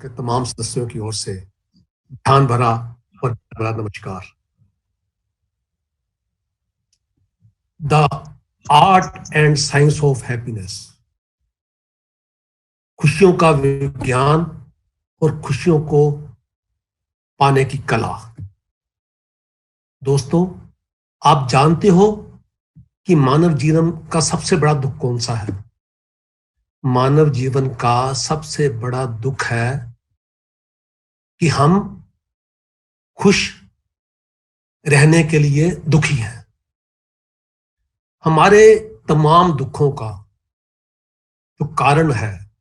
के तमाम सदस्यों की ओर से ध्यान भरा और प्यारा नमस्कार। The art and science of happiness, खुशियों का विज्ञान और खुशियों को पाने की कला। दोस्तों, आप जानते हो कि मानव जीवन का सबसे बड़ा दुख कौन सा है? मानव जीवन का सबसे बड़ा दुख है कि हम खुश रहने के लिए दुखी हैं। हमारे तमाम दुखों का जो कारण है,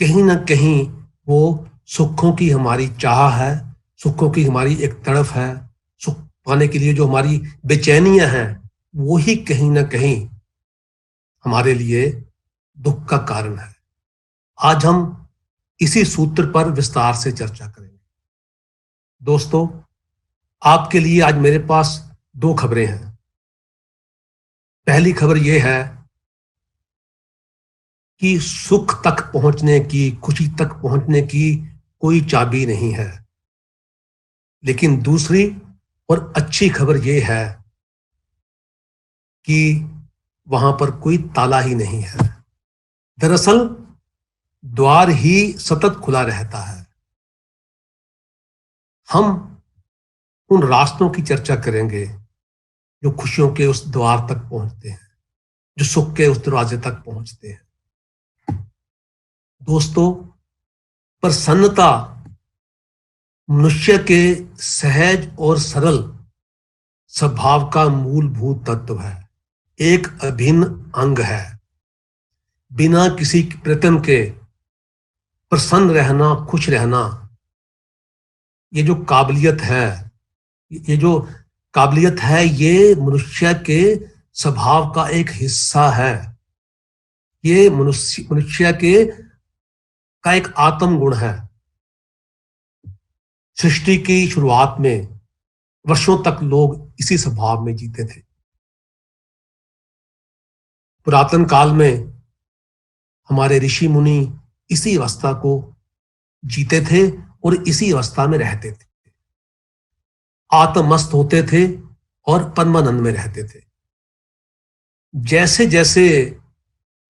कहीं ना कहीं वो सुखों की हमारी चाह है, सुखों की हमारी एक तड़फ है, सुख पाने के लिए जो हमारी बेचैनियां हैं, वो ही कहीं ना कहीं हमारे लिए दुख का कारण है। आज हम इसी सूत्र पर विस्तार से चर्चा करेंगे। दोस्तों, आपके लिए आज मेरे पास दो खबरें हैं। पहली खबर यह है कि सुख तक पहुंचने की, खुशी तक पहुंचने की कोई चाबी नहीं है। लेकिन दूसरी और अच्छी खबर यह है कि वहां पर कोई ताला ही नहीं है। दरअसल द्वार ही सतत खुला रहता है। हम उन रास्तों की चर्चा करेंगे जो खुशियों के उस द्वार तक पहुंचते हैं, जो सुख के उस दरवाजे तक पहुंचते हैं। दोस्तों, प्रसन्नता मनुष्य के सहज और सरल स्वभाव का मूलभूत तत्व है, एक अभिन्न अंग है। बिना किसी प्रयत्न के प्रसन्न रहना, खुश रहना, ये जो काबिलियत है, ये मनुष्य के स्वभाव का एक हिस्सा है। ये मनुष्य के का एक आत्म गुण है। सृष्टि की शुरुआत में वर्षों तक लोग इसी स्वभाव में जीते थे। पुरातन काल में हमारे ऋषि मुनि इसी अवस्था को जीते थे और इसी अवस्था में रहते थे। आत्ममस्त होते थे और परमानंद में रहते थे। जैसे जैसे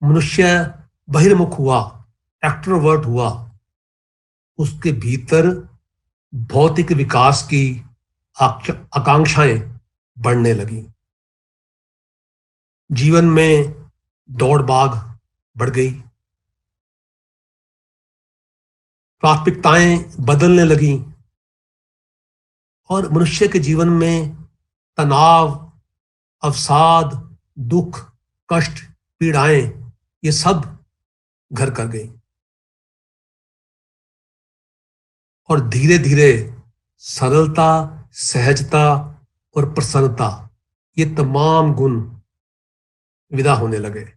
मनुष्य बहिर्मुख हुआ, एक्ट्रोवर्ट हुआ, उसके भीतर भौतिक विकास की आकांक्षाएं बढ़ने लगी। जीवन में दौड़ भाग बढ़ गई, प्राथमिकताएं बदलने लगी और मनुष्य के जीवन में तनाव, अवसाद, दुख, कष्ट, पीड़ाएं, ये सब घर कर गई। और धीरे धीरे सरलता, सहजता और प्रसन्नता, ये तमाम गुण विदा होने लगे।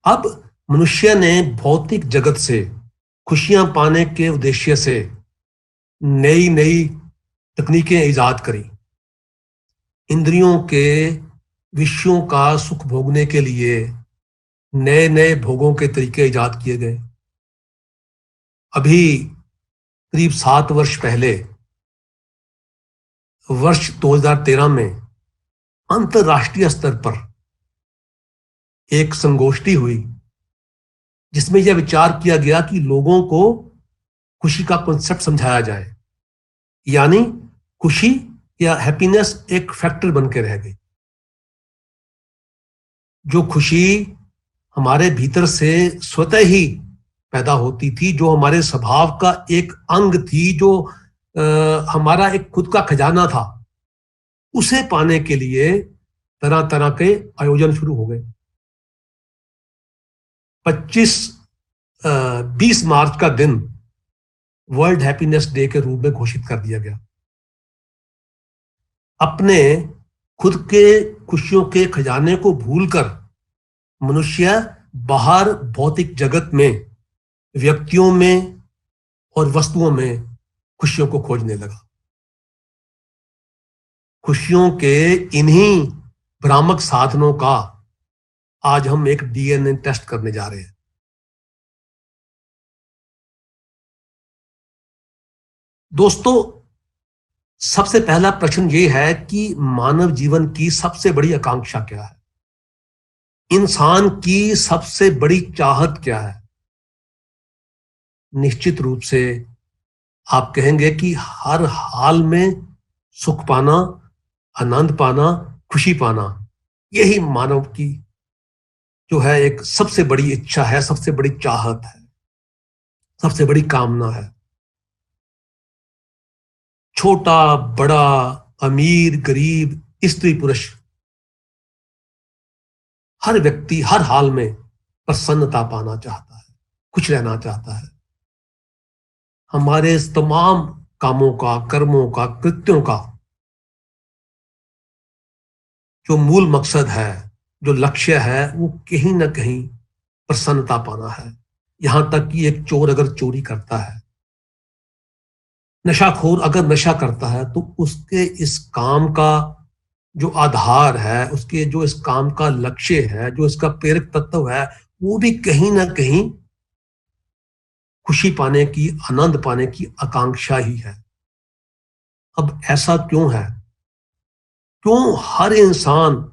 अब मनुष्य ने भौतिक जगत से खुशियां पाने के उद्देश्य से नई नई तकनीकें इजाद करी। इंद्रियों के विषयों का सुख भोगने के लिए नए नए भोगों के तरीके इजाद किए गए। अभी करीब 7 वर्ष पहले, वर्ष 2013 में अंतरराष्ट्रीय स्तर पर एक संगोष्ठी हुई जिसमें यह विचार किया गया कि लोगों को खुशी का कॉन्सेप्ट समझाया जाए। यानी खुशी या हैप्पीनेस एक फैक्टर बन के रह गई। जो खुशी हमारे भीतर से स्वतः ही पैदा होती थी, जो हमारे स्वभाव का एक अंग थी, जो हमारा एक खुद का खजाना था, उसे पाने के लिए तरह तरह के आयोजन शुरू हो गए। 20 मार्च का दिन वर्ल्ड हैप्पीनेस डे के रूप में घोषित कर दिया गया। अपने खुद के खुशियों के खजाने को भूलकर मनुष्य बाहर भौतिक जगत में, व्यक्तियों में और वस्तुओं में खुशियों को खोजने लगा। खुशियों के इन्हीं भ्रामक साधनों का आज हम एक डीएनए टेस्ट करने जा रहे हैं। दोस्तों, सबसे पहला प्रश्न ये है कि मानव जीवन की सबसे बड़ी आकांक्षा क्या है? इंसान की सबसे बड़ी चाहत क्या है? निश्चित रूप से आप कहेंगे कि हर हाल में सुख पाना, आनंद पाना, खुशी पाना, यही मानव की जो है एक सबसे बड़ी इच्छा है, सबसे बड़ी चाहत है, सबसे बड़ी कामना है। छोटा, बड़ा, अमीर, गरीब, स्त्री, पुरुष, हर व्यक्ति हर हाल में प्रसन्नता पाना चाहता है, खुश रहना चाहता है। हमारे इस तमाम कामों का, कर्मों का, कृत्यों का जो मूल मकसद है, जो लक्ष्य है, वो कहीं ना कहीं प्रसन्नता पाना है। यहां तक कि एक चोर अगर चोरी करता है, नशाखोर अगर नशा करता है, तो उसके इस काम का जो आधार है, उसके जो इस काम का लक्ष्य है, जो इसका प्रेरक तत्व है, वो भी कहीं ना कहीं खुशी पाने की, आनंद पाने की आकांक्षा ही है। अब ऐसा क्यों है? क्यों हर इंसान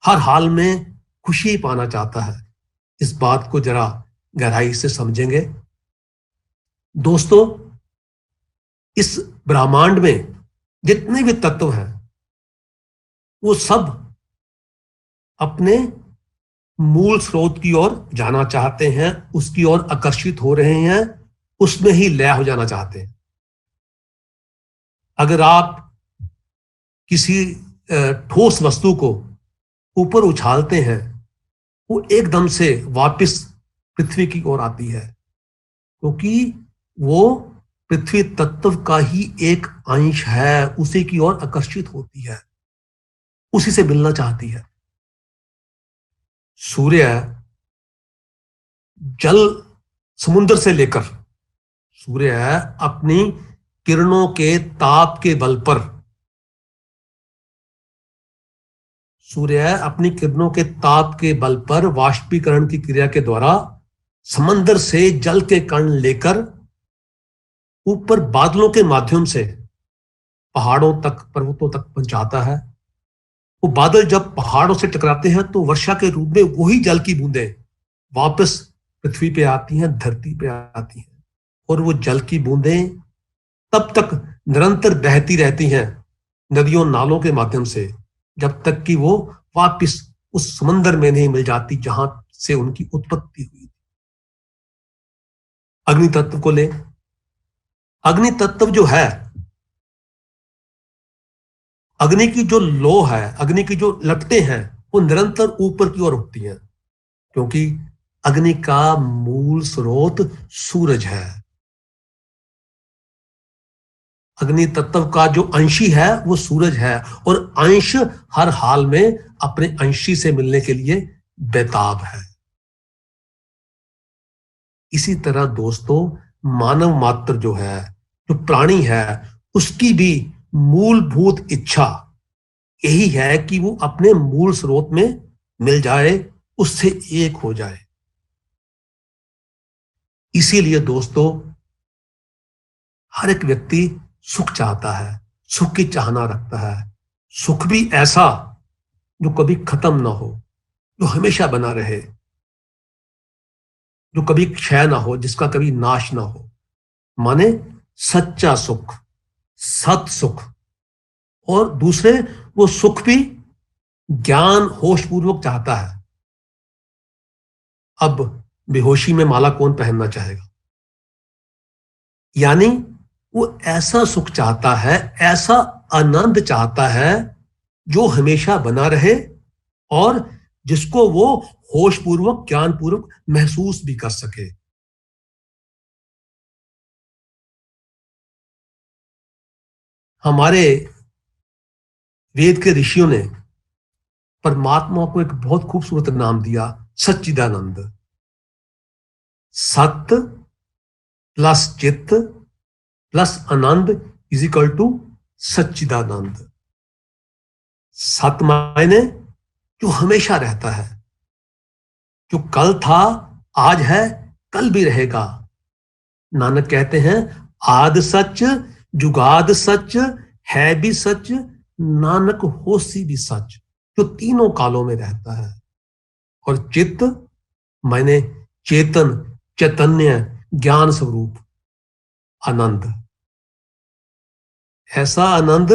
हर हाल में खुशी पाना चाहता है? इस बात को जरा गहराई से समझेंगे। दोस्तों, इस ब्रह्मांड में जितने भी तत्व हैं, वो सब अपने मूल स्रोत की ओर जाना चाहते हैं, उसकी ओर आकर्षित हो रहे हैं, उसमें ही लय हो जाना चाहते हैं। अगर आप किसी ठोस वस्तु को ऊपर उछालते हैं, वो एकदम से वापस पृथ्वी की ओर आती है, क्योंकि वो पृथ्वी तत्व का ही एक अंश है, उसी की ओर आकर्षित होती है, उसी से मिलना चाहती है। सूर्य जल समुद्र से लेकर सूर्य अपनी किरणों के ताप के बल पर सूर्य अपनी किरणों के ताप के बल पर वाष्पीकरण की क्रिया के द्वारा समंदर से जल के कण लेकर ऊपर बादलों के माध्यम से पहाड़ों तक, पर्वतों तक पहुंचाता है। वो बादल जब पहाड़ों से टकराते हैं तो वर्षा के रूप में वही जल की बूंदें वापस पृथ्वी पे आती हैं, धरती पे आती हैं, और वो जल की बूंदें तब तक निरंतर बहती रहती हैं नदियों नालों के माध्यम से, जब तक कि वो वापस उस समंदर में नहीं मिल जाती जहां से उनकी उत्पत्ति हुई। अग्नि तत्व को ले। अग्नि तत्व जो है, अग्नि की जो लो है, अग्नि की जो लपटें हैं, वो निरंतर ऊपर की ओर उठती हैं, क्योंकि अग्नि का मूल स्रोत सूरज है। अग्नि तत्व का जो अंशी है वो सूरज है, और अंश हर हाल में अपने अंशी से मिलने के लिए बेताब है। इसी तरह दोस्तों, मानव मात्र जो है, जो प्राणी है, उसकी भी मूलभूत इच्छा यही है कि वो अपने मूल स्रोत में मिल जाए, उससे एक हो जाए। इसीलिए दोस्तों, हर एक व्यक्ति सुख चाहता है, सुख की चाहना रखता है। सुख भी ऐसा जो कभी खत्म ना हो, जो हमेशा बना रहे, जो कभी क्षय ना हो, जिसका कभी नाश ना हो। माने सच्चा सुख, सत सुख। और दूसरे, वो सुख भी ज्ञान होश पूर्वक चाहता है। अब बेहोशी में माला कौन पहनना चाहेगा? यानी वो ऐसा सुख चाहता है, ऐसा आनंद चाहता है जो हमेशा बना रहे, और जिसको वो होश पूर्वक, ज्ञान पूर्वक महसूस भी कर सके। हमारे वेद के ऋषियों ने परमात्मा को एक बहुत खूबसूरत नाम दिया, सच्चिदानंद। सत्य प्लस चित्त प्लस आनंद इज इक्वल टू सच्चिदानंद। सत्य मायने जो हमेशा रहता है, जो कल था, आज है, कल भी रहेगा। नानक कहते हैं, आद सच, जुगाद सच, है भी सच, नानक होसी भी सच, जो तीनों कालों में रहता है। और चित्त माने चेतन, चैतन्य, ज्ञान स्वरूप, आनंद, ऐसा आनंद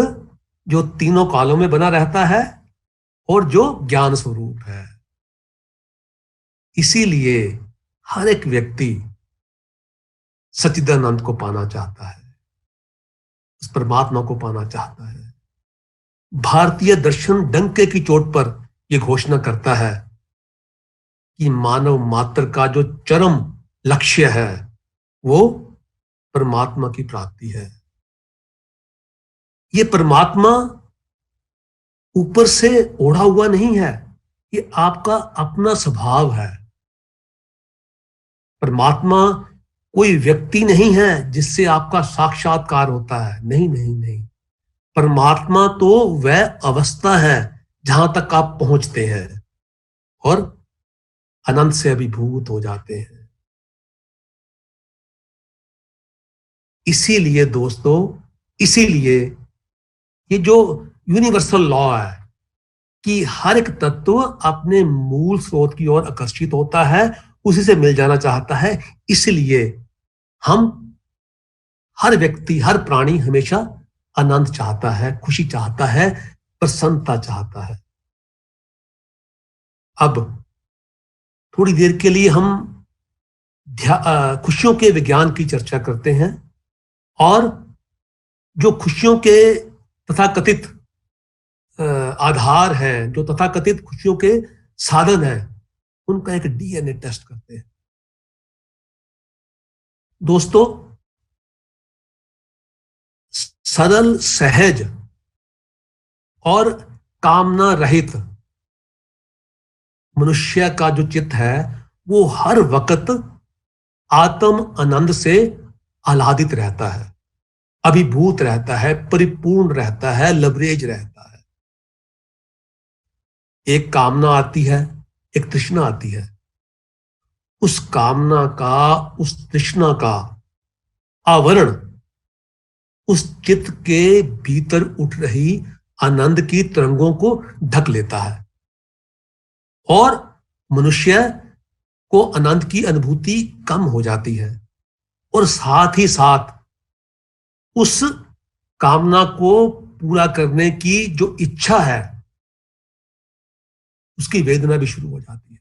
जो तीनों कालों में बना रहता है और जो ज्ञान स्वरूप है। इसीलिए हर एक व्यक्ति सच्चिदानंद को पाना चाहता है, उस परमात्मा को पाना चाहता है। भारतीय दर्शन डंके की चोट पर यह घोषणा करता है कि मानव मात्र का जो चरम लक्ष्य है वो परमात्मा की प्राप्ति है। ये परमात्मा ऊपर से ओढ़ा हुआ नहीं है, ये आपका अपना स्वभाव है। परमात्मा कोई व्यक्ति नहीं है जिससे आपका साक्षात्कार होता है, नहीं नहीं नहीं। परमात्मा तो वह अवस्था है जहां तक आप पहुंचते हैं और अनंत से अभिभूत हो जाते हैं। इसीलिए दोस्तों, इसीलिए ये जो यूनिवर्सल लॉ है कि हर एक तत्व अपने मूल स्रोत की ओर आकर्षित होता है, उसी से मिल जाना चाहता है। इसलिए हम, हर व्यक्ति, हर प्राणी हमेशा आनंद चाहता है, खुशी चाहता है, प्रसन्नता चाहता है। अब थोड़ी देर के लिए हम खुशियों के विज्ञान की चर्चा करते हैं और जो खुशियों के तथाकथित आधार हैं, जो तथाकथित खुशियों के साधन हैं, उनका एक डीएनए टेस्ट करते हैं। दोस्तों, सरल, सहज और कामना रहित मनुष्य का जो चित्त है वो हर वक्त आत्म आनंद से आह्लादित रहता है, अभिभूत रहता है, परिपूर्ण रहता है, लवरेज रहता है। एक कामना आती है, एक तृष्णा आती है। उस कामना का, उस तृष्णा का आवरण उस चित्त के भीतर उठ रही आनंद की तरंगों को ढक लेता है और मनुष्य को आनंद की अनुभूति कम हो जाती है और साथ ही साथ उस कामना को पूरा करने की जो इच्छा है उसकी वेदना भी शुरू हो जाती है।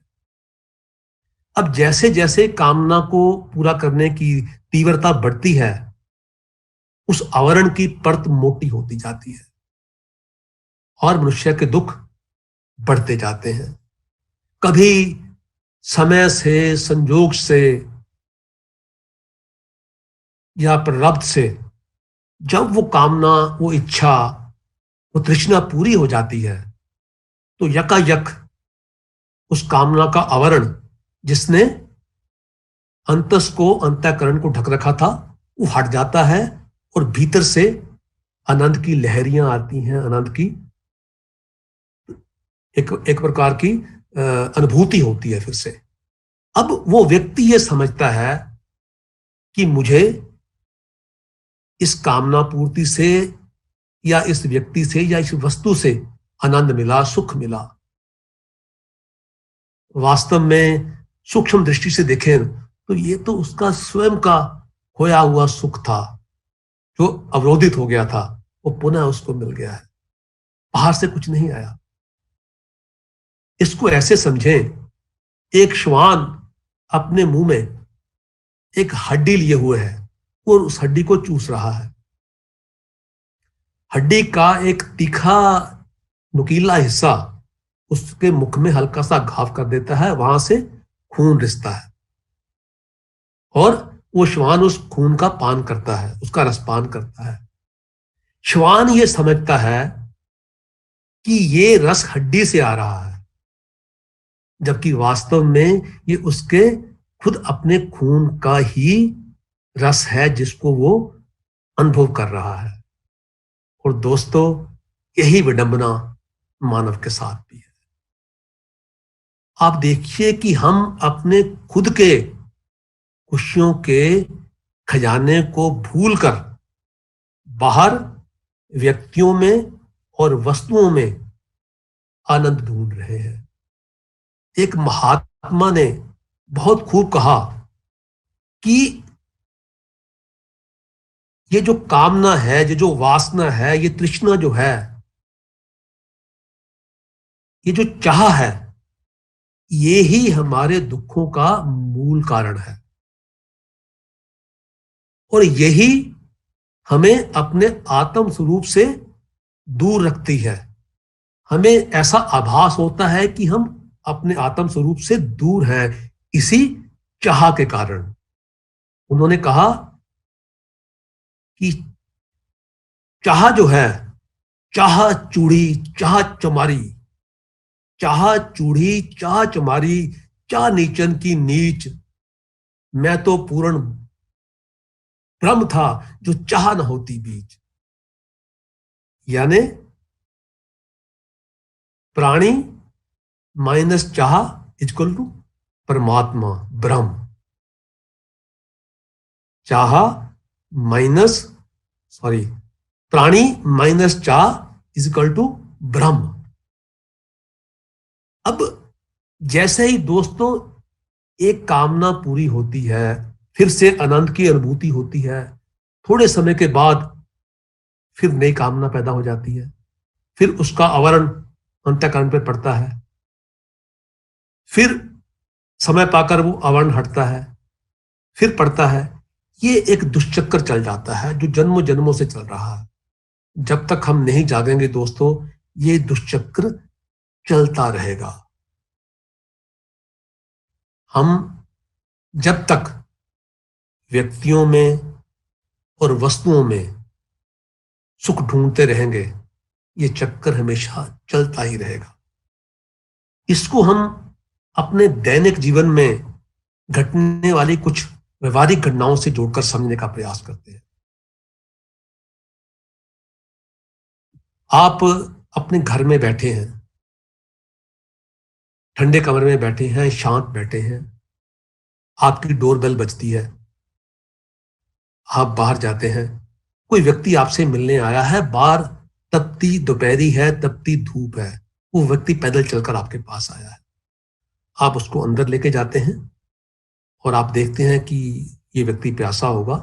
अब जैसे जैसे कामना को पूरा करने की तीव्रता बढ़ती है, उस आवरण की परत मोटी होती जाती है और मनुष्य के दुख बढ़ते जाते हैं। कभी समय से, संजोग से या प्रारब्ध से जब वो कामना, वो इच्छा, वो तृष्णा पूरी हो जाती है तो यकायक उस कामना का आवरण जिसने अंतस को, अंतःकरण को ढक रखा था, वो हट जाता है और भीतर से आनंद की लहरियां आती हैं, आनंद की एक प्रकार की अनुभूति होती है फिर से। अब वो व्यक्ति ये समझता है कि मुझे इस कामना पूर्ति से या इस व्यक्ति से या इस वस्तु से आनंद मिला, सुख मिला। वास्तव में सूक्ष्म दृष्टि से देखें तो ये तो उसका स्वयं का खोया हुआ सुख था जो अवरोधित हो गया था, वो पुनः उसको मिल गया है, बाहर से कुछ नहीं आया। इसको ऐसे समझें, एक श्वान अपने मुंह में एक हड्डी लिए हुए है और उस हड्डी को चूस रहा है। हड्डी का एक तीखा नुकीला हिस्सा उसके मुख में हल्का सा घाव कर देता है, वहां से खून रिसता है और वो श्वान उस खून का पान करता है, उसका रसपान करता है। श्वान ये समझता है कि ये रस हड्डी से आ रहा है, जबकि वास्तव में ये उसके खुद अपने खून का ही रस है जिसको वो अनुभव कर रहा है। और दोस्तों, यही विडंबना मानव के साथ भी है। आप देखिए कि हम अपने खुद के खुशियों के खजाने को भूलकर बाहर व्यक्तियों में और वस्तुओं में आनंद ढूंढ रहे हैं। एक महात्मा ने बहुत खूब कहा कि ये जो कामना है, ये जो वासना है, ये तृष्णा जो है, ये जो चाह है, ये ही हमारे दुखों का मूल कारण है और यही हमें अपने आत्म स्वरूप से दूर रखती है। हमें ऐसा आभास होता है कि हम अपने आत्म स्वरूप से दूर हैं इसी चाह के कारण। उन्होंने कहा कि चाह जो है, चाह चूड़ी चाह चमारी, चाह चूड़ी चाह चमारी, चाह नीचन की नीच, मैं तो पूर्ण ब्रह्म था जो चाह न होती बीच। यानी प्राणी माइनस चाह इक्वल टू परमात्मा ब्रह्म। चाह माइनस सॉरी प्राणी माइनस चाह इक्वल टू ब्रह्म। अब जैसे ही दोस्तों एक कामना पूरी होती है, फिर से आनंद की अनुभूति होती है, थोड़े समय के बाद फिर नई कामना पैदा हो जाती है, फिर उसका आवरण अंतःकरण पर पड़ता है, फिर समय पाकर वो आवरण हटता है, फिर पड़ता है। ये एक दुष्चक्र चल जाता है जो जन्मों जन्मों से चल रहा है। जब तक हम नहीं जागेंगे दोस्तों, ये दुष्चक्र चलता रहेगा। हम जब तक व्यक्तियों में और वस्तुओं में सुख ढूंढते रहेंगे, ये चक्कर हमेशा चलता ही रहेगा। इसको हम अपने दैनिक जीवन में घटने वाली कुछ व्यवहारिक घटनाओं से जोड़कर समझने का प्रयास करते हैं। आप अपने घर में बैठे हैं, ठंडे कमरे में बैठे हैं, शांत बैठे हैं, आपकी डोरबेल बजती है, आप बाहर जाते हैं, कोई व्यक्ति आपसे मिलने आया है, बाहर तपती दोपहरी है, तपती धूप है, वो व्यक्ति पैदल चलकर आपके पास आया है। आप उसको अंदर लेके जाते हैं और आप देखते हैं कि ये व्यक्ति प्यासा होगा।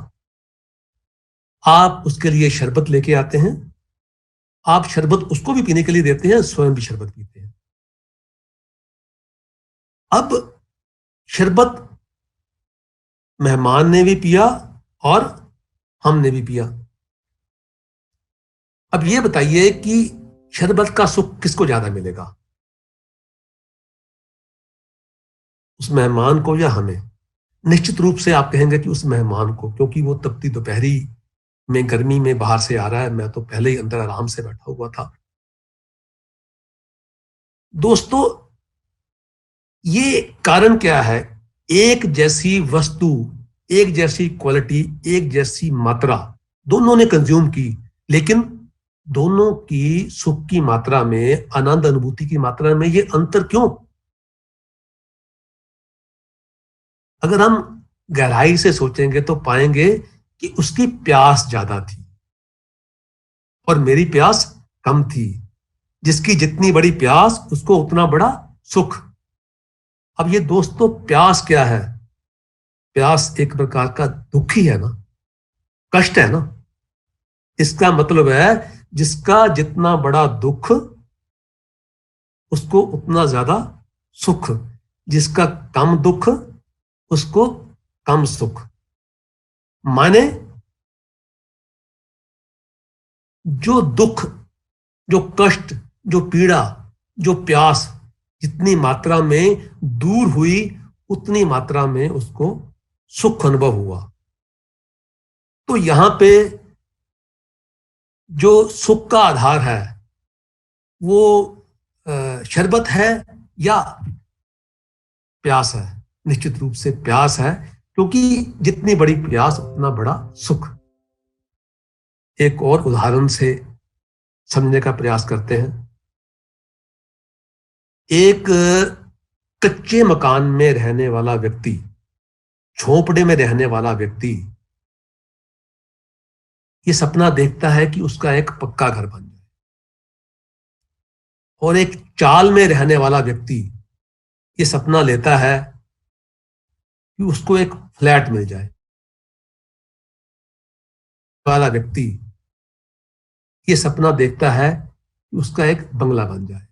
आप उसके लिए शरबत लेके आते हैं, आप शरबत उसको भी पीने के लिए देते हैं, स्वयं भी शरबत पीते हैं। अब शरबत मेहमान ने भी पिया और हमने भी पिया। अब ये बताइए कि शरबत का सुख किसको ज्यादा मिलेगा, उस मेहमान को या हमें? निश्चित रूप से आप कहेंगे कि उस मेहमान को, क्योंकि वो तपती दोपहरी में गर्मी में बाहर से आ रहा है, मैं तो पहले ही अंदर आराम से बैठा हुआ था। दोस्तों ये कारण क्या है? एक जैसी वस्तु, एक जैसी क्वालिटी, एक जैसी मात्रा दोनों ने कंज्यूम की, लेकिन दोनों की सुख की मात्रा में, आनंद अनुभूति की मात्रा में ये अंतर क्यों? अगर हम गहराई से सोचेंगे तो पाएंगे कि उसकी प्यास ज्यादा थी और मेरी प्यास कम थी। जिसकी जितनी बड़ी प्यास, उसको उतना बड़ा सुख। अब ये दोस्तों प्यास क्या है? प्यास एक प्रकार का दुख ही है ना, कष्ट है ना। इसका मतलब है जिसका जितना बड़ा दुख, उसको उतना ज्यादा सुख, जिसका कम दुख, उसको कम सुख। माने जो दुख, जो कष्ट, जो पीड़ा, जो प्यास जितनी मात्रा में दूर हुई, उतनी मात्रा में उसको सुख अनुभव हुआ। तो यहां पे जो सुख का आधार है वो शरबत है या प्यास है? निश्चित रूप से प्यास है, क्योंकि जितनी बड़ी प्यास उतना बड़ा सुख। एक और उदाहरण से समझने का प्रयास करते हैं। एक कच्चे मकान में रहने वाला व्यक्ति, झोपड़े में रहने वाला व्यक्ति ये सपना देखता है कि उसका एक पक्का घर बन जाए, और एक चाल में रहने वाला व्यक्ति ये सपना लेता है कि उसको एक फ्लैट मिल जाए, वाला व्यक्ति ये सपना देखता है कि उसका एक बंगला बन जाए।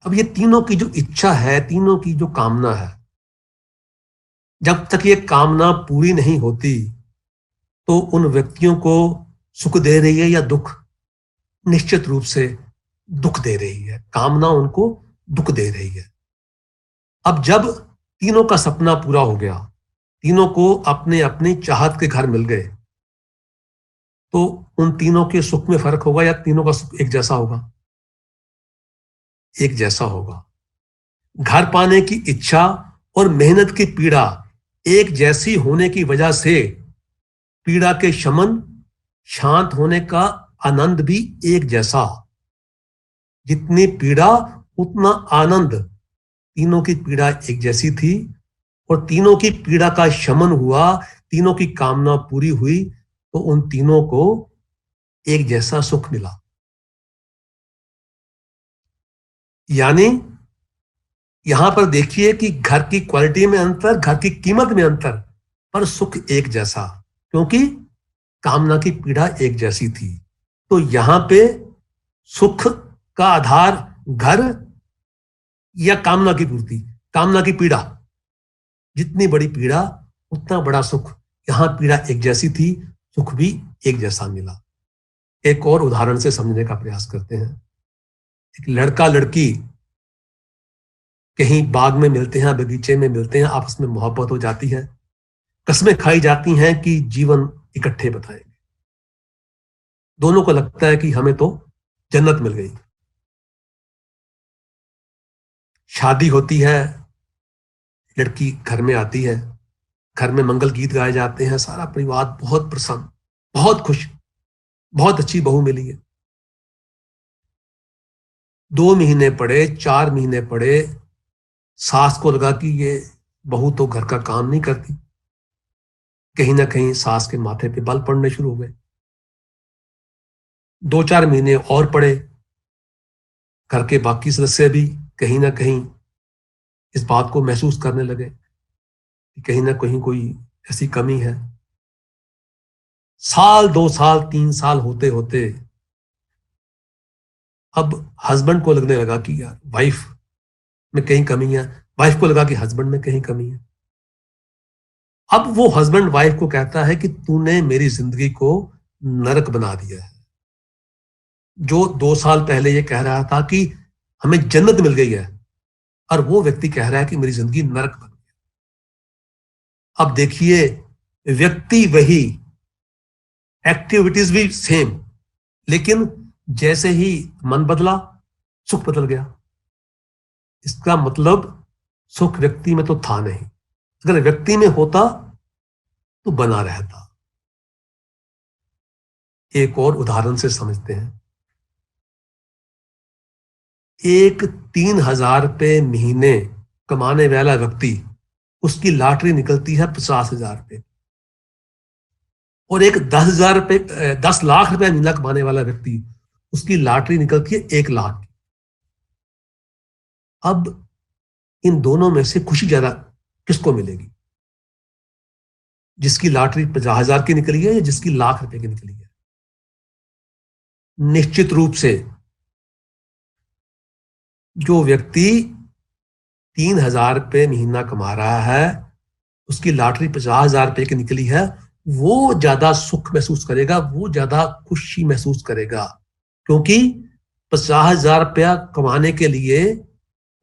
अब ये तीनों की जो इच्छा है, तीनों की जो कामना है, जब तक ये कामना पूरी नहीं होती तो उन व्यक्तियों को सुख दे रही है या दुख? निश्चित रूप से दुख दे रही है। कामना उनको दुख दे रही है। अब जब तीनों का सपना पूरा हो गया, तीनों को अपने अपनी चाहत के घर मिल गए, तो उन तीनों के सुख में फर्क होगा या तीनों का सुख एक जैसा होगा? एक जैसा होगा। घर पाने की इच्छा और मेहनत की पीड़ा एक जैसी होने की वजह से पीड़ा के शमन, शांत होने का आनंद भी एक जैसा। जितनी पीड़ा उतना आनंद। तीनों की पीड़ा एक जैसी थी और तीनों की पीड़ा का शमन हुआ, तीनों की कामना पूरी हुई, तो उन तीनों को एक जैसा सुख मिला। यानी यहां पर देखिए कि घर की क्वालिटी में अंतर, घर की कीमत में अंतर, पर सुख एक जैसा, क्योंकि कामना की पीड़ा एक जैसी थी। तो यहां पे सुख का आधार घर या कामना की पूर्ति? कामना की पीड़ा। जितनी बड़ी पीड़ा उतना बड़ा सुख। यहां पीड़ा एक जैसी थी, सुख भी एक जैसा मिला। एक और उदाहरण से समझने का प्रयास करते हैं। एक लड़का लड़की कहीं बाग में मिलते हैं, बगीचे में मिलते हैं, आपस में मोहब्बत हो जाती है, कस्में खाई जाती हैं कि जीवन इकट्ठे बताएंगे। दोनों को लगता है कि हमें तो जन्नत मिल गई। शादी होती है, लड़की घर में आती है, घर में मंगल गीत गाए जाते हैं, सारा परिवार बहुत प्रसन्न, बहुत खुश, बहुत अच्छी बहू मिली है। 2 महीने पड़े, 4 महीने पड़े, सास को लगा कि ये बहू तो घर का काम नहीं करती। कहीं ना कहीं सास के माथे पे बाल पड़ने शुरू हो गए। 2-4 महीने और पड़े, घर के बाकी सदस्य भी कहीं ना कहीं इस बात को महसूस करने लगे कि कहीं ना कहीं कोई ऐसी कमी है। साल, 2 साल, 3 साल होते होते अब हस्बैंड को लगने लगा कि यार वाइफ में कहीं कमी है, वाइफ को लगा कि हस्बैंड में कहीं कमी है। अब वो हस्बैंड वाइफ को कहता है कि तूने मेरी जिंदगी को नरक बना दिया है। जो 2 साल पहले ये कह रहा था कि हमें जन्नत मिल गई है, और वो व्यक्ति कह रहा है कि मेरी जिंदगी नरक बन गई। अब देखिए, व्यक्ति वही, एक्टिविटीज भी सेम, लेकिन जैसे ही मन बदला, सुख बदल गया। इसका मतलब सुख व्यक्ति में तो था नहीं। अगर व्यक्ति में होता तो बना रहता। एक और उदाहरण से समझते हैं। एक 3,000 रुपये महीने कमाने वाला व्यक्ति, उसकी लॉटरी निकलती है 50,000 रुपये, और एक 10,000 रुपये 10 लाख रुपए महीना कमाने वाला व्यक्ति, उसकी लॉटरी निकलती है 1 लाख। अब इन दोनों में से खुशी ज्यादा किसको मिलेगी? जिसकी लॉटरी 50,000 की निकली है या जिसकी लाख रुपए की निकली है? निश्चित रूप से जो व्यक्ति 3,000 रुपये महीना कमा रहा है, उसकी लॉटरी 50,000 रुपये की निकली है, वो ज्यादा सुख महसूस करेगा, वो ज्यादा खुशी महसूस करेगा, क्योंकि 50,000 रुपया कमाने के लिए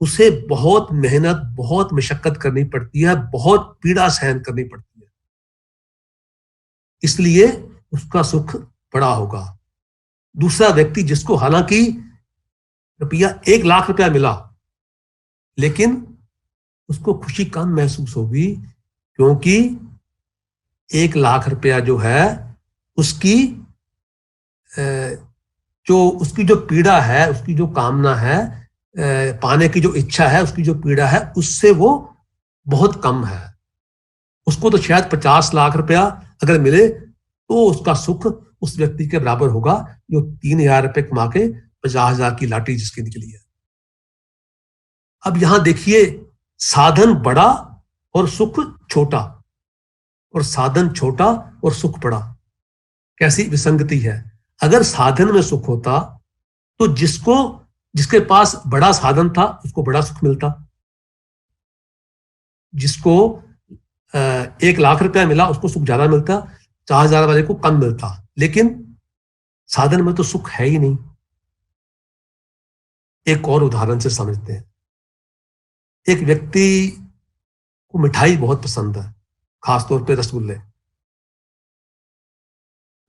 उसे बहुत मेहनत, बहुत मशक्कत करनी पड़ती है, बहुत पीड़ा सहन करनी पड़ती है, इसलिए उसका सुख बड़ा होगा। दूसरा व्यक्ति, जिसको हालांकि रुपया 1 लाख रुपया मिला, लेकिन उसको खुशी कम महसूस होगी, क्योंकि 1 लाख रुपया जो है उसकी जो पीड़ा है, उसकी जो कामना है, पाने की जो इच्छा है, उसकी जो पीड़ा है, उससे वो बहुत कम है। उसको तो शायद 50 लाख रुपया अगर मिले तो उसका सुख उस व्यक्ति के बराबर होगा जो 3,000 रुपए कमा के 50,000 की लॉटरी जिसकी निकली है। अब यहां देखिए, साधन बड़ा और सुख छोटा, और साधन छोटा और सुख बड़ा, कैसी विसंगति है। अगर साधन में सुख होता तो जिसके पास बड़ा साधन था उसको बड़ा सुख मिलता, जिसको 1,00,000 रुपया मिला उसको सुख ज्यादा मिलता, 4,000 वाले को कम मिलता। लेकिन साधन में तो सुख है ही नहीं। एक और उदाहरण से समझते हैं। एक व्यक्ति को मिठाई बहुत पसंद है, खासतौर पे रसगुल्ले।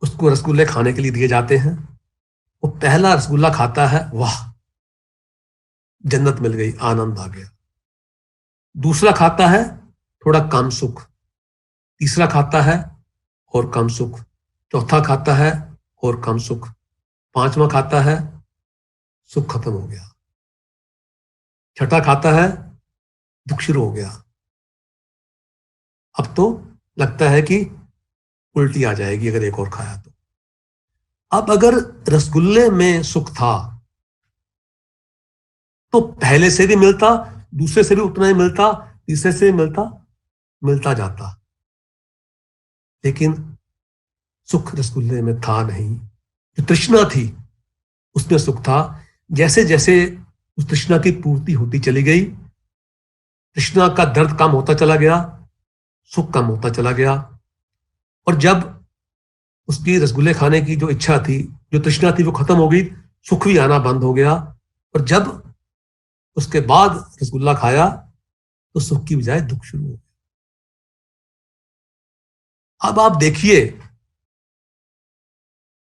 उसको रसगुल्ले खाने के लिए दिए जाते हैं। वो पहला रसगुल्ला खाता है, वाह जन्नत मिल गई, आनंद आ गया। दूसरा खाता है, थोड़ा कम सुख। तीसरा खाता है और कम सुख। चौथा खाता है और कम सुख। पांचवा खाता है, सुख खत्म हो गया। छठा खाता है, दुख शुरू हो गया। अब तो लगता है कि उल्टी आ जाएगी अगर एक और खाया तो। अब अगर रसगुल्ले में सुख था तो पहले से भी मिलता, दूसरे से भी उतना ही मिलता, तीसरे से भी मिलता जाता। लेकिन सुख रसगुल्ले में था नहीं। जो तृष्णा थी उसमें सुख था। जैसे जैसे उस तृष्णा की पूर्ति होती चली गई, तृष्णा का दर्द कम होता चला गया, सुख कम होता चला गया। और जब उसकी रसगुल्ले खाने की जो इच्छा थी, जो तृष्णा थी, वो खत्म हो गई, सुख भी आना बंद हो गया। और जब उसके बाद रसगुल्ला खाया तो सुख की बजाय दुख शुरू हो गया। अब आप देखिए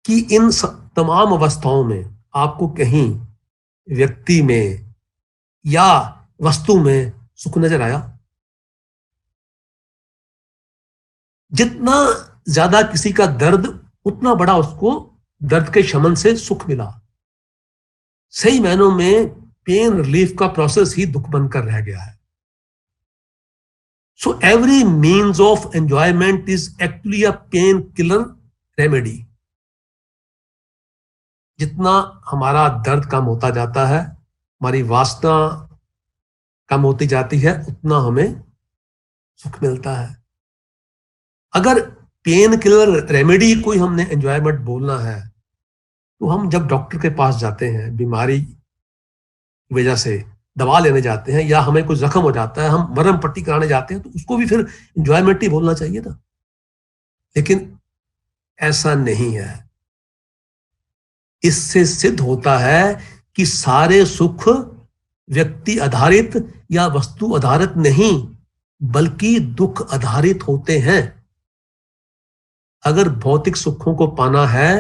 कि इन तमाम अवस्थाओं में आपको कहीं व्यक्ति में या वस्तु में सुख नजर आया? जितना ज्यादा किसी का दर्द, उतना बड़ा उसको दर्द के शमन से सुख मिला। सही मायनों में पेन रिलीफ का प्रोसेस ही दुख बनकर रह गया है। So every means of enjoyment is actually a pain killer remedy. जितना हमारा दर्द कम होता जाता है, हमारी वासना कम होती जाती है, उतना हमें सुख मिलता है। अगर पेन किलर रेमेडी कोई हमने एंजॉयमेंट बोलना है तो हम जब डॉक्टर के पास जाते हैं, बीमारी की वजह से दवा लेने जाते हैं, या हमें कोई जख्म हो जाता है, हम मरहम पट्टी कराने जाते हैं, तो उसको भी फिर एंजॉयमेंट ही बोलना चाहिए था। लेकिन ऐसा नहीं है। इससे सिद्ध होता है कि सारे सुख व्यक्ति आधारित या वस्तु आधारित नहीं, बल्कि दुख आधारित होते हैं। अगर भौतिक सुखों को पाना है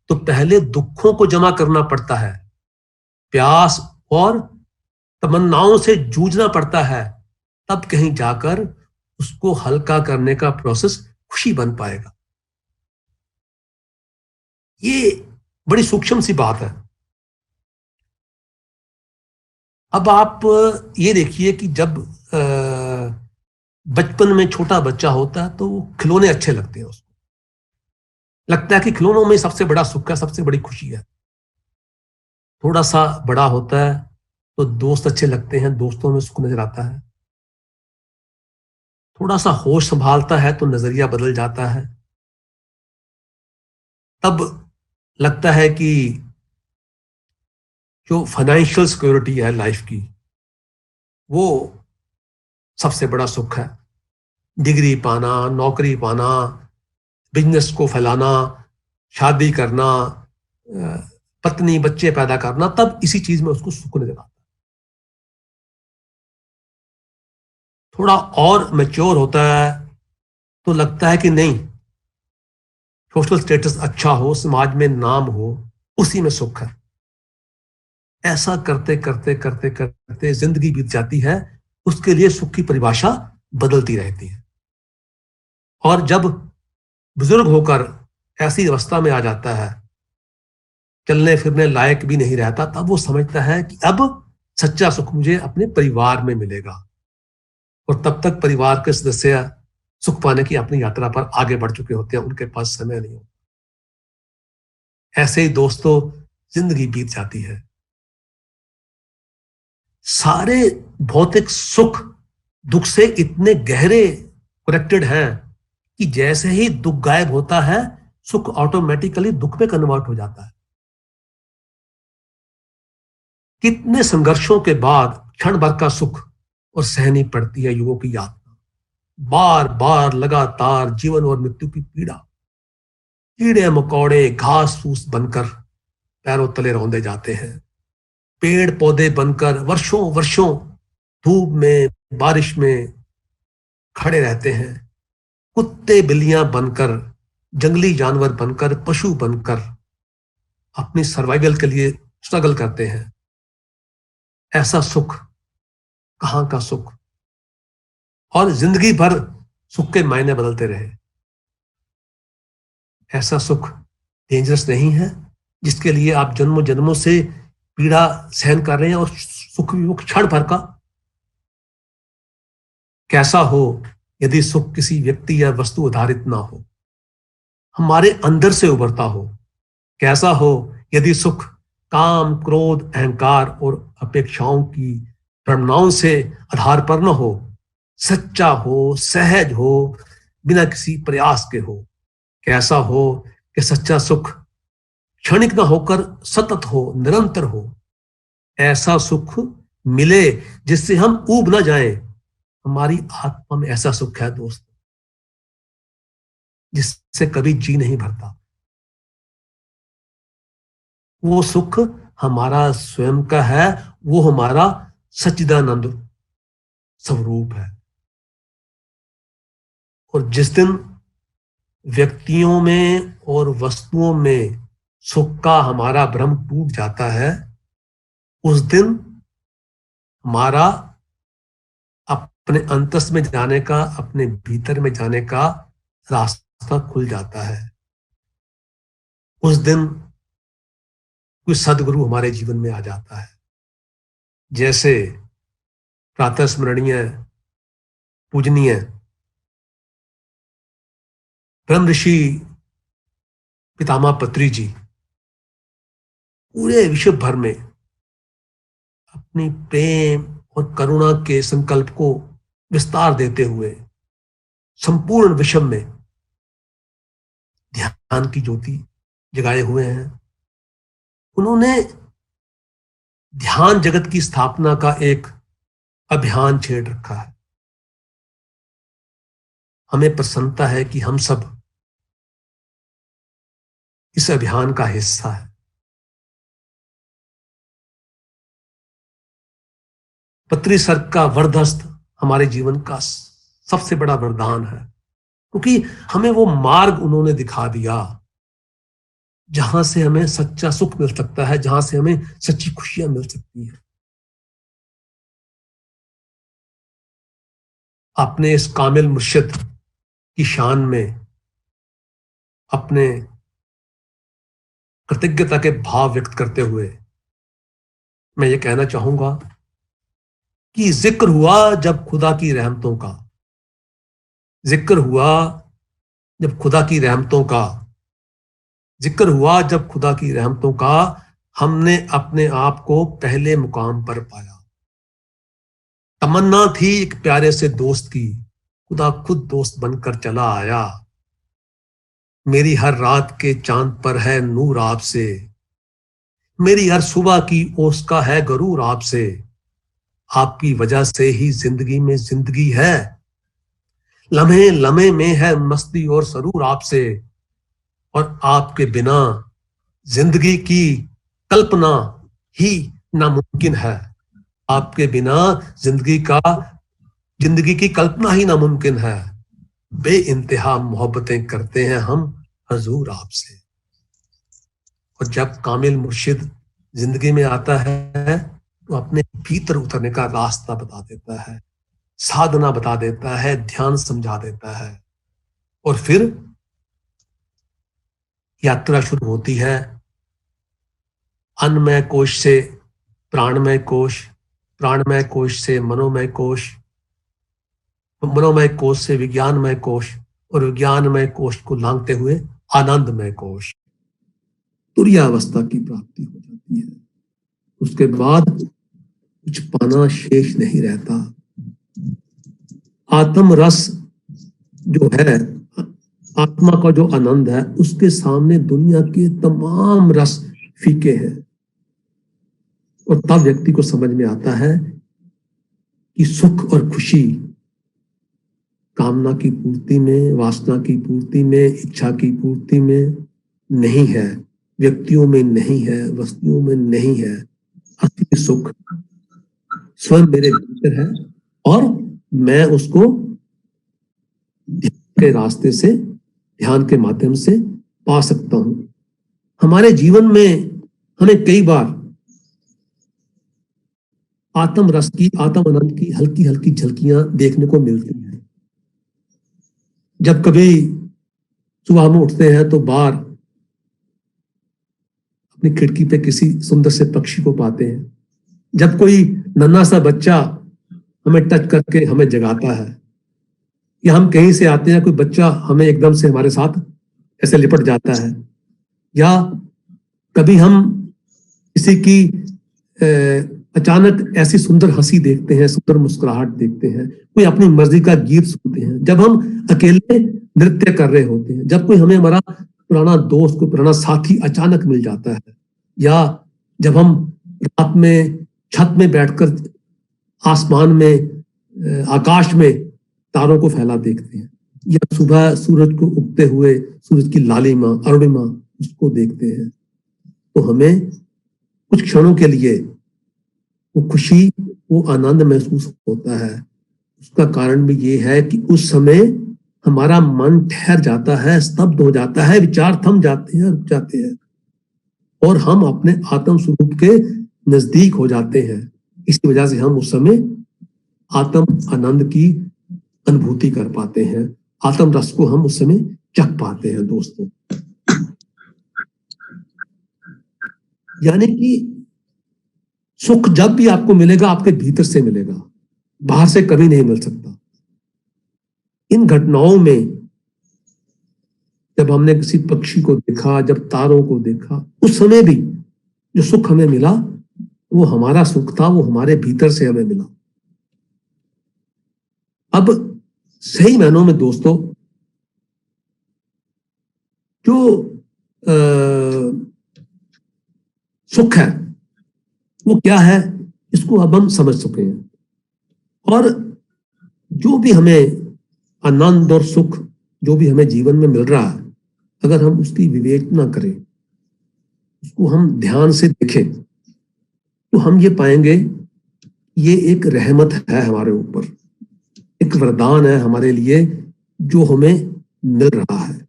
तो पहले दुखों को जमा करना पड़ता है, प्यास और तमन्नाओं से जूझना पड़ता है, तब कहीं जाकर उसको हल्का करने का प्रोसेस खुशी बन पाएगा। ये बड़ी सूक्ष्म सी बात है। अब आप ये देखिए कि जब बचपन में छोटा बच्चा होता है तो खिलौने अच्छे लगते हैं, उसको लगता है कि खिलौनों में सबसे बड़ा सुख है, सबसे बड़ी खुशी है। थोड़ा सा बड़ा होता है तो दोस्त अच्छे लगते हैं, दोस्तों में सुख नजर आता है। थोड़ा सा होश संभालता है तो नजरिया बदल जाता है। तब लगता है कि जो फाइनेंशियल सिक्योरिटी है लाइफ की, वो सबसे बड़ा सुख है। डिग्री पाना, नौकरी पाना, बिजनेस को फैलाना, शादी करना, पत्नी बच्चे पैदा करना, तब इसी चीज में उसको सुख नजर आता है। थोड़ा और मैच्योर होता है तो लगता है कि नहीं, सोशल स्टेटस अच्छा हो, समाज में नाम हो, उसी में सुख है। ऐसा करते करते करते करते जिंदगी बीत जाती है, उसके लिए सुख की परिभाषा बदलती रहती है। और जब बुजुर्ग होकर ऐसी अवस्था में आ जाता है, चलने फिरने लायक भी नहीं रहता, तब वो समझता है कि अब सच्चा सुख मुझे अपने परिवार में मिलेगा। और तब तक परिवार के सदस्य सुख पाने की अपनी यात्रा पर आगे बढ़ चुके होते हैं, उनके पास समय नहीं होता। ऐसे ही दोस्तों जिंदगी बीत जाती है। सारे भौतिक सुख दुख से इतने गहरे कनेक्टेड हैं कि जैसे ही दुख गायब होता है, सुख ऑटोमेटिकली दुख में कन्वर्ट हो जाता है। कितने संघर्षों के बाद क्षण भर का सुख और सहनी पड़ती है युगों की यातना। बार बार लगातार जीवन और मृत्यु की पीड़ा, कीड़े मकोड़े घास फूस बनकर पैरों तले रौंदे जाते हैं। पेड़ पौधे बनकर वर्षों वर्षों धूप में बारिश में खड़े रहते हैं। कुत्ते बिल्लियां बनकर, जंगली जानवर बनकर, पशु बनकर अपनी सर्वाइवल के लिए स्ट्रगल करते हैं। ऐसा सुख कहां का सुख, और जिंदगी भर सुख के मायने बदलते रहे। ऐसा सुख डेंजरस नहीं है जिसके लिए आप जन्मों जन्मों से पीड़ा सहन कर रहे हैं और सुख भी वो क्षण भर का। कैसा हो यदि सुख किसी व्यक्ति या वस्तु आधारित ना हो, हमारे अंदर से उभरता हो। कैसा हो यदि सुख काम क्रोध अहंकार और अपेक्षाओं की प्रेरणाओं से आधार पर न हो, सच्चा हो, सहज हो, बिना किसी प्रयास के हो। कैसा हो कि सच्चा सुख क्षणिक न होकर सतत हो, निरंतर हो। ऐसा सुख मिले जिससे हम ऊब न जाएं। हमारी आत्मा में ऐसा सुख है दोस्त जिससे कभी जी नहीं भरता। वो सुख हमारा स्वयं का है, वो हमारा सच्चिदानंद स्वरूप है। और जिस दिन व्यक्तियों में और वस्तुओं में सुख का हमारा भ्रम टूट जाता है, उस दिन हमारा अपने अंतस में जाने का, अपने भीतर में जाने का रास्ता खुल जाता है। उस दिन कोई सदगुरु हमारे जीवन में आ जाता है। जैसे प्रातः स्मरणीय पूजनीय ब्रह्म ऋषि पितामह पत्री जी पूरे विश्व भर में अपनी प्रेम और करुणा के संकल्प को विस्तार देते हुए संपूर्ण विश्व में ध्यान की ज्योति जगाए हुए हैं। उन्होंने ध्यान जगत की स्थापना का एक अभियान छेड़ रखा है। हमें प्रसन्नता है कि हम सब इस अभियान का हिस्सा है। पत्री सर का वरदहस्त हमारे जीवन का सबसे बड़ा वरदान है, क्योंकि हमें वो मार्ग उन्होंने दिखा दिया जहां से हमें सच्चा सुख मिल सकता है, जहां से हमें सच्ची खुशियां मिल सकती हैं। अपने इस कामिल मुर्शिद की शान में अपने कृतज्ञता के भाव व्यक्त करते हुए मैं ये कहना चाहूंगा कि जिक्र हुआ जब खुदा की रहमतों का, जिक्र हुआ जब खुदा की रहमतों का, जिक्र हुआ जब खुदा की रहमतों का, हमने अपने आप को पहले मुकाम पर पाया। तमन्ना थी एक प्यारे से दोस्त की, खुदा खुद दोस्त बनकर चला आया। मेरी हर रात के चांद पर है नूर आपसे, मेरी हर सुबह की ओस का है गरूर आपसे। आपकी वजह से ही जिंदगी में जिंदगी है, लम्हे लम्हे में है मस्ती और सरूर आपसे। और आपके बिना जिंदगी की कल्पना ही नामुमकिन है। आपके बिना जिंदगी की कल्पना ही नामुमकिन है। बेइंतहा मोहब्बतें करते हैं हम हजूर आपसे। और जब कामिल मुर्शिद जिंदगी में आता है तो अपने भीतर उतरने का रास्ता बता देता है, साधना बता देता है, ध्यान समझा देता है। और फिर यात्रा शुरू होती है अन्नमय कोश से प्राणमय कोश, प्राणमय कोश से मनोमय कोश, मनोमय कोश से विज्ञानमय कोश और विज्ञानमय कोश को लांघते हुए आनंदमय कोश, तुरीयावस्था की प्राप्ति हो जाती है। उसके बाद कुछ पाना शेष नहीं रहता। आत्म रस जो है, आत्मा का जो आनंद है, उसके सामने दुनिया के तमाम रस फीके हैं। और तब व्यक्ति को समझ में आता है कि सुख और खुशी कामना की पूर्ति में, वासना की पूर्ति में, इच्छा की पूर्ति में नहीं है, व्यक्तियों में नहीं है, वस्तुओं में नहीं है। असली सुख स्वयं मेरे भीतर है और मैं उसको ध्यान के रास्ते से, ध्यान के माध्यम से पा सकता हूं। हमारे जीवन में हमें कई बार आत्म रस की, आत्म आनंद की हल्की हल्की झलकियां देखने को मिलती हैं। जब कभी सुबह हम उठते हैं तो बाहर अपनी खिड़की पे किसी सुंदर से पक्षी को पाते हैं। जब कोई नन्हा सा बच्चा हमें टच करके हमें जगाता है, या हम कहीं से आते हैं, कोई बच्चा हमें एकदम से हमारे साथ ऐसे लिपट जाता है, या कभी हम किसी की अचानक ऐसी सुंदर हंसी देखते हैं, सुंदर मुस्कुराहट देखते हैं, कोई अपनी मर्जी का गीत सुनते हैं, जब हम अकेले नृत्य कर रहे होते हैं, जब कोई हमें हमारा पुराना दोस्त, कोई पुराना साथी अचानक मिल जाता है, या जब हम रात में छत में बैठकर आसमान में, आकाश में तारों को फैला देखते हैं, या सुबह सूरज को उगते हुए, सूरज की लालिमा, अरुणिमा, उसको देखते हैं, तो हमें कुछ क्षणों के लिए वो खुशी, वो आनंद महसूस होता है। उसका कारण भी ये है कि उस समय हमारा मन ठहर जाता है, स्तब्ध हो जाता है, विचार थम जाते हैं, रुक जाते हैं, और हम अपने आत्म स्वरूप के नजदीक हो जाते हैं। इसी वजह से हम उस समय आत्म आनंद की अनुभूति कर पाते हैं, आत्म रस को हम उस समय चख पाते हैं दोस्तों। यानी कि सुख जब भी आपको मिलेगा, आपके भीतर से मिलेगा, बाहर से कभी नहीं मिल सकता। इन घटनाओं में जब हमने किसी पक्षी को देखा, जब तारों को देखा, उस समय भी जो सुख हमें मिला वो हमारा सुख था, वो हमारे भीतर से हमें मिला। अब सही मायनों में दोस्तों, जो सुख है वो क्या है, इसको अब हम समझ चुके हैं। और जो भी हमें आनंद और सुख जो भी हमें जीवन में मिल रहा है, अगर हम उसकी विवेचना करें, उसको हम ध्यान से देखें, तो हम ये पाएंगे ये एक रहमत है हमारे ऊपर, एक वरदान है हमारे लिए जो हमें मिल रहा है।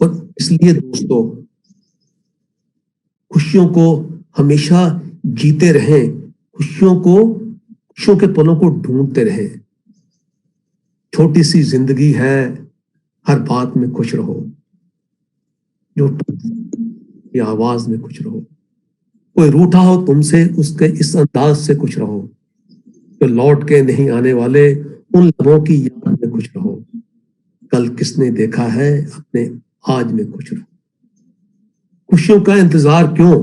और इसलिए दोस्तों, खुशियों को हमेशा जीते रहें, खुशियों के पलों को ढूंढते रहें। छोटी सी जिंदगी है, हर बात में खुश रहो, जो की आवाज में खुश रहो। कोई रूठा हो तुमसे, उसके इस अंदाज से खुश रहो, जो लौट के नहीं आने वाले उन लम्हों की याद में खुश रहो। कल किसने देखा है, अपने आज में खुश रहो। खुशियों का इंतजार क्यों,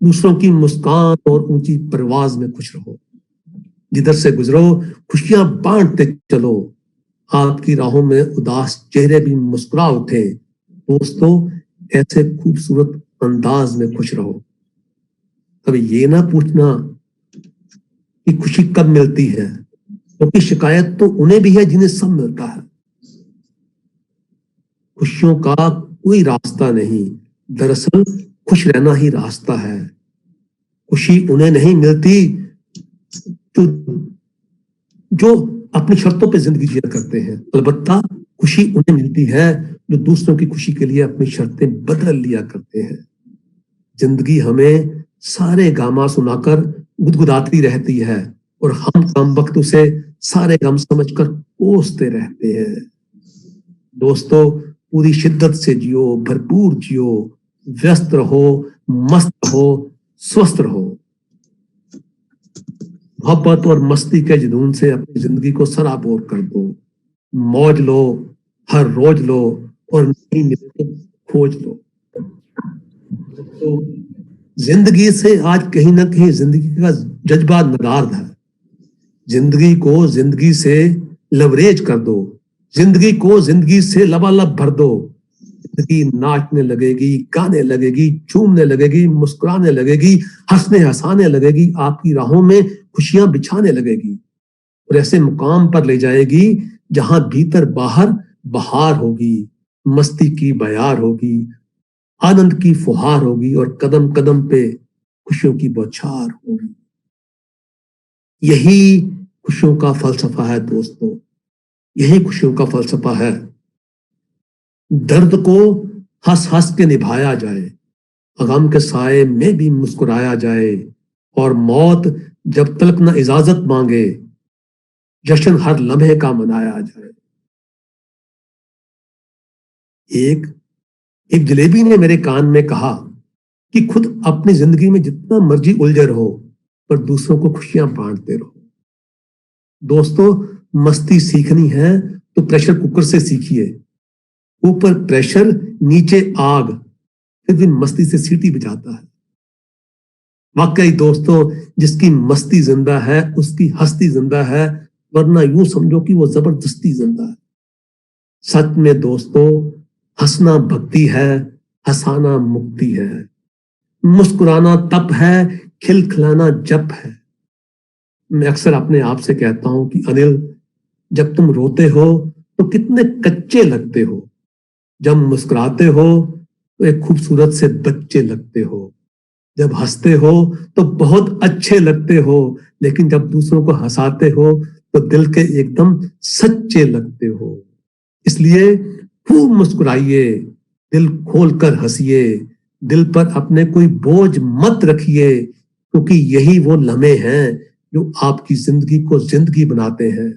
दूसरों की मुस्कान और ऊंची परवाज में खुश रहो। जिधर से गुजरो खुशियां बांटते चलो, आपकी राहों में उदास चेहरे भी मुस्कुरा उठे। दोस्तों, ऐसे खूबसूरत अंदाज में खुश रहो। कभी ये ना पूछना कि खुशी कब मिलती है, क्योंकि शिकायत तो उन्हें भी है जिन्हें सब मिलता है। खुशियों का कोई रास्ता नहीं, दरअसल खुश रहना ही रास्ता है। खुशी उन्हें नहीं मिलती जो अपनी शर्तों पे जिंदगी जिया करते हैं, अलबत्ता खुशी उन्हें मिलती है जो दूसरों की खुशी के लिए अपनी शर्तें बदल लिया करते हैं। जिंदगी हमें सारे गामा सुनाकर गुदगुदाती रहती है और हम कम वक्त उसे सारे गम समझकर कोसते रहते हैं। दोस्तों, पूरी शिद्दत से जियो, भरपूर जियो, व्यस्त रहो, मस्त रहो, स्वस्थ रहो। मोहब्बत और मस्ती के जुनून से अपनी जिंदगी को सराबोर कर दो। मौज लो, हर रोज लो, और नहीं मिले तो खोज लो। तो जिंदगी से आज कहीं ना कहीं जिंदगी का जज्बा नाराज है। जिंदगी को जिंदगी से लवरेज कर दो। जिंदगी को जिंदगी से लबालब भर दो। जिंदगी नाचने लगेगी, गाने लगेगी, झूमने लगेगी, मुस्कुराने लगेगी, हंसने हंसाने लगेगी, आपकी राहों में खुशियां बिछाने लगेगी और ऐसे मुकाम पर ले जाएगी जहां भीतर बाहर बहार होगी, मस्ती की बयार होगी, आनंद की फुहार होगी और कदम कदम पे खुशियों की बौछार होगी। यही खुशियों का फलसफा है दोस्तों, यही खुशियों का फलसफा है। दर्द को हंस हंस के निभाया जाए, गम के साए में भी मुस्कुराया जाए, और मौत जब तक न इजाजत मांगे, जश्न हर लम्हे का मनाया जाए। एक एक जलेबी ने मेरे कान में कहा कि खुद अपनी जिंदगी में जितना मर्जी उलझे रहो, पर दूसरों को खुशियां बांटते रहो। दोस्तों, मस्ती सीखनी है तो प्रेशर कुकर से सीखिए। ऊपर प्रेशर, नीचे आग, फिर भी मस्ती से सीटी बजाता है। वाकई दोस्तों, जिसकी मस्ती जिंदा है उसकी हस्ती जिंदा है, वरना यूं समझो कि वो जबरदस्ती जिंदा है। सच में दोस्तों, हंसना भक्ति है, हंसाना मुक्ति है, मुस्कुराना तप है, खिलखिलाना जप है। मैं अक्सर अपने आप से कहता हूं कि अनिल, जब तुम रोते हो तो कितने कच्चे लगते हो, जब मुस्कुराते हो तो एक खूबसूरत से बच्चे लगते हो, जब हंसते हो तो बहुत अच्छे लगते हो, लेकिन जब दूसरों को हंसाते हो तो दिल के एकदम सच्चे लगते हो। इसलिए खूब मुस्कुराइए, दिल खोलकर हंसिए, दिल पर अपने कोई बोझ मत रखिए, क्योंकि यही वो लम्हे हैं जो आपकी जिंदगी को जिंदगी बनाते हैं।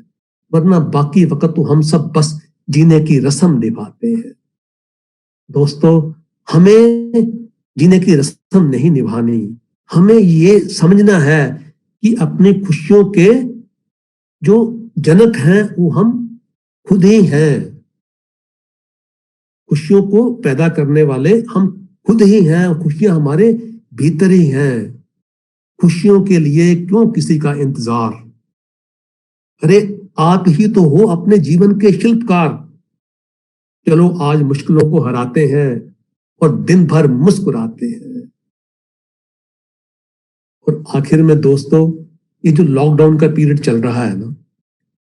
वरना बाकी वक्त तो हम सब बस जीने की रस्म निभाते हैं। दोस्तों, हमें जीने की रस्म नहीं निभानी, हमें ये समझना है कि अपनी खुशियों के जो जनक हैं वो हम खुद ही हैं। खुशियों को पैदा करने वाले हम खुद ही हैं, खुशियां हमारे भीतर ही हैं। खुशियों के लिए क्यों किसी का इंतजार? अरे, आप ही तो हो अपने जीवन के शिल्पकार। चलो आज मुश्किलों को हराते हैं और दिन भर मुस्कुराते हैं। और आखिर में दोस्तों, ये जो लॉकडाउन का पीरियड चल रहा है ना,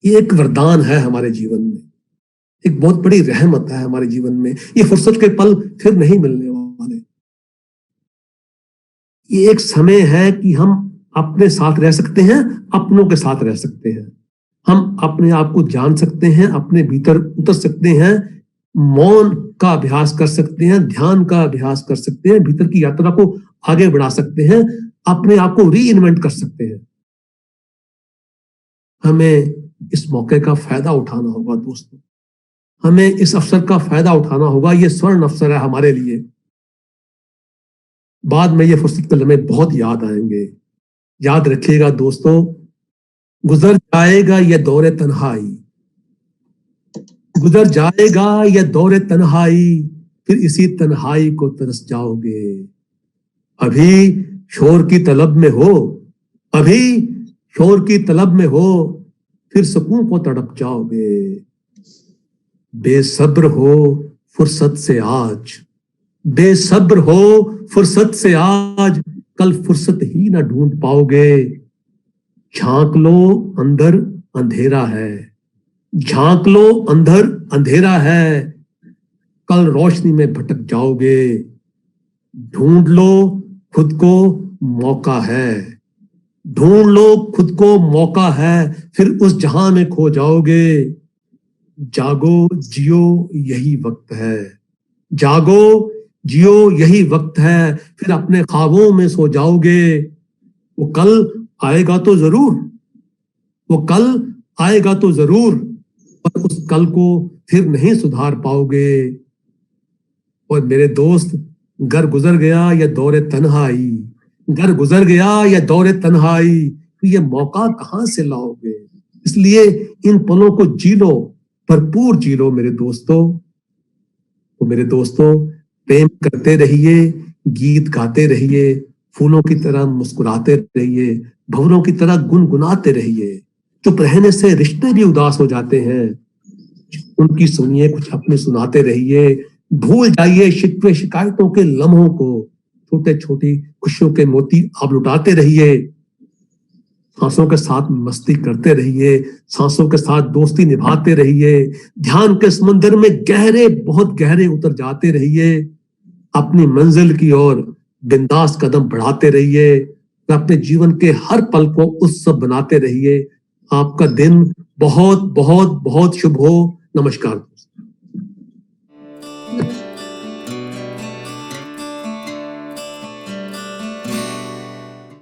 ये एक वरदान है हमारे जीवन में, एक बहुत बड़ी रहमत है हमारे जीवन में। ये फुर्सत के पल फिर नहीं मिलने वाले। ये एक समय है कि हम अपने साथ रह सकते हैं, अपनों के साथ रह सकते हैं, हम अपने आप को जान सकते हैं, अपने भीतर उतर सकते हैं, मौन का अभ्यास कर सकते हैं, ध्यान का अभ्यास कर सकते हैं, भीतर की यात्रा को आगे बढ़ा सकते हैं, अपने आप को री इन्वेंट कर सकते हैं। हमें इस मौके का फायदा उठाना होगा दोस्तों, हमें इस अवसर का फायदा उठाना होगा। ये स्वर्ण अवसर है हमारे लिए। बाद में ये फुर्सत के लम्हे बहुत याद आएंगे। याद रखिएगा दोस्तों, गुजर जाएगा ये दौरे तन्हाई, गुजर जाएगा ये दौरे तन्हाई, फिर इसी तन्हाई को तरस जाओगे। अभी शोर की तलब में हो, अभी शोर की तलब में हो, फिर सुकून को तड़प जाओगे। बेसब्र हो फुर्सत से आज, बेसब्र हो फुर्सत से आज, कल फुर्सत ही ना ढूंढ पाओगे। झांक लो अंदर अंधेरा है, झांक लो अंदर अंधेरा है, कल रोशनी में भटक जाओगे। ढूंढ लो खुद को, मौका है, ढूंढ लो खुद को, मौका है, फिर उस जहां में खो जाओगे। जागो जियो यही वक्त है, जागो जियो यही वक्त है, फिर अपने ख्वाबों में सो जाओगे। वो कल आएगा तो जरूर, वो कल आएगा तो जरूर, पर उस कल को फिर नहीं सुधार पाओगे। और मेरे दोस्त, घर गुजर गया यह दौरे तन्हाई, घर गुजर गया यह दौरे तन्हाई, तो ये मौका कहां से लाओगे? इसलिए इन पलों को जी लो, भरपूर जी लो मेरे दोस्तों। तो मेरे दोस्तों, प्रेम करते रहिए, गीत गाते रहिए, फूलों की तरह मुस्कुराते रहिए, भंवरों की तरह गुनगुनाते रहिए। चुप रहने से रिश्ते भी उदास हो जाते हैं। उनकी सुनिए, कुछ अपने सुनाते रहिए। भूल जाइए शिकवे शिकायतों के लम्हों को, छोटे छोटी खुशियों के मोती आप लुटाते रहिए। सांसों के साथ मस्ती करते रहिए, सांसों के साथ दोस्ती निभाते रहिए। ध्यान के समंदर में गहरे, बहुत गहरे उतर जाते रहिए। अपनी मंजिल की ओर बिंदास कदम बढ़ाते रहिए। अपने जीवन के हर पल को उत्सव बनाते रहिए। आपका दिन बहुत बहुत बहुत शुभ हो। नमस्कार।